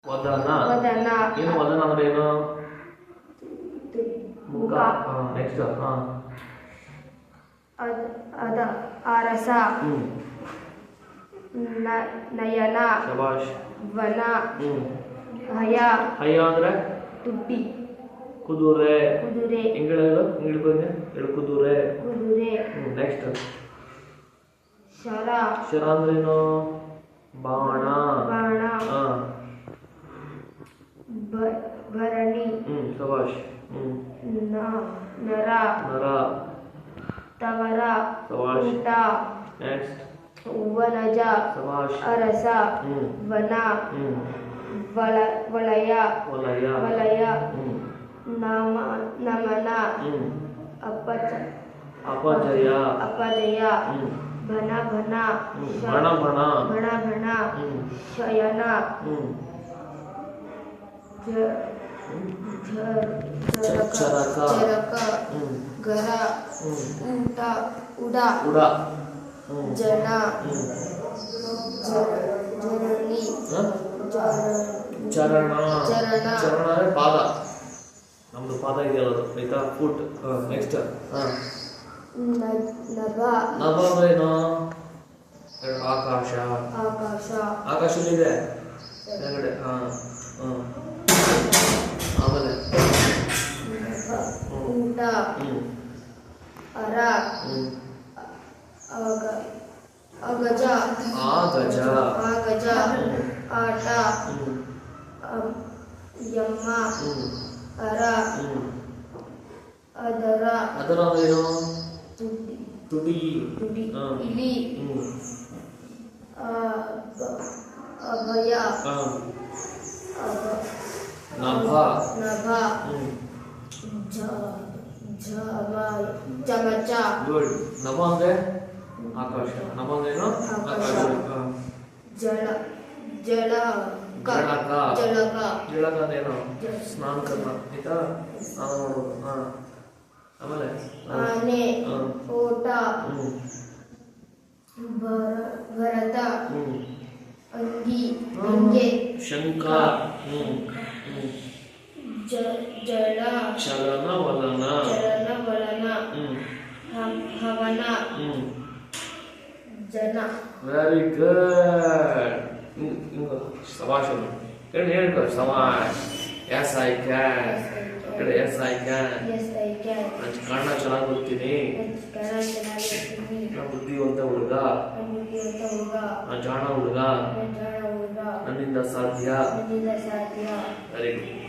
ವದನ ವದನ ಏನು ವದನ ಅಂದ್ರೆ ಏನು? ಮುಖ. ಮುಖ. ನೆಕ್ಸ್ಟ್ ಅದ ಅರಸ ನಯನ ಶಬಾಷ್. ವನ ಹಯ ಹಯ್ಯ ಅಂದ್ರೆ ತುಟಿ ಕುದುರೆ. ಕುದುರೆ ಇಂಗ್ಲಿಷ್ ಬಂದೆ ಹೇಳು ಕುದುರೆ. ಕುದುರೆ ನೆಕ್ಸ್ಟ್ ಶರ ಶರ ಅಂದ್ರೇನು? ಬಾಣ. ಬಾಣ ಹಾ ಭರಣಿ ಶಬಾಷ್. ನರ ನರ. ತವರ ಶಬಾಷ್. ಊಟ ನೆಕ್ಸ್ಟ್ ವನಜ ಶಬಾಷ್. ಅರಸ ವನ ವಲಯ ವಲಯ. ವಲಯ ನಮನ ಅಪಜಯ. ಅಪಜಯ ಭನ ಭನ ಬಣ ಬಣ. ಭಣ ಭಣ ಶಯನ ಚರಕ. ಚರಕ ಗರ ಊಟ ಉಡ ಉಡ. ಜನ ಜನನಿ ಚರಣ. ಚರಣ. ಚರಣ ಅಂದ್ರೆ ಪಾದ. ನಮ್ದು ಪಾದ ಇದೆಯಲ್ಲ ಅದು ಆಯ್ತಾ? ಫುಟ್. ನೆಕ್ಸ್ಟ್ ನಭ ನಭ ಅಂದ್ರೆ ಏನು? ಆಕಾಶ. ಆಕಾಶ ಆಕಾಶದಲ್ಲಿದೆ ಕೆಳಗಡೆ. ಆಮೇಲೆ ಊಟ ಅರ ಅಗಜ ಆಗಜ. ಆಗಜ ಆಟ ಯಮ್ಮ ಅರ ಅದರ ಅದರ ಅಂದ್ರೆ ಏನು? ತುಟಿ ತುಡಿ. ತುಟಿ ಇಲಿ ಅಭಯ ನಭ. ನಭ ಚಮಚ ಗುಡ್. ನಭ ಅಂದ್ರೆ ಆಕಾಶ. ನಭ ಅಂದ್ರೆ ಏನು? ಆಕಾಶ. ಆಕಾಶ. ಜಳ ಜಳ ಜಳಕ. ಜಳಕ ಜಳಕ ಅಂದ್ರೆ ಏನು? ಸ್ನಾನ ಕರ್ಮ ಆಯ್ತಾ? ಸ್ನಾನ ಮಾಡೋದು. ಆಮೇಲೆ ಆನೆ ಓಟ ಭರತ ಅಂಗಿ ಅಂಗೆ ಶಂಖ. ಜಡ ಚಲನ ವಲನ. ಚಲನ ವಲನ ಹವನ ಜನ. Very good. ಸವಾಶ್ ಹೇಳ್ಕೊ. ಸವಾಶ್. Yes I can. ಕಡೆ ಎಸ್ ಐ ಕ್ಯಾನ್. ನಾನು ಕನ್ನಡ ಚೆನ್ನಾಗಿ ಓದ್ತೀನಿ. ನಾನು ಬುದ್ಧಿವಂತ ಹುಡುಗ. ನಾನು ಜಾಣ ಹುಡುಗ. ನನ್ನಿಂದ ಸಾಧ್ಯ. Very good.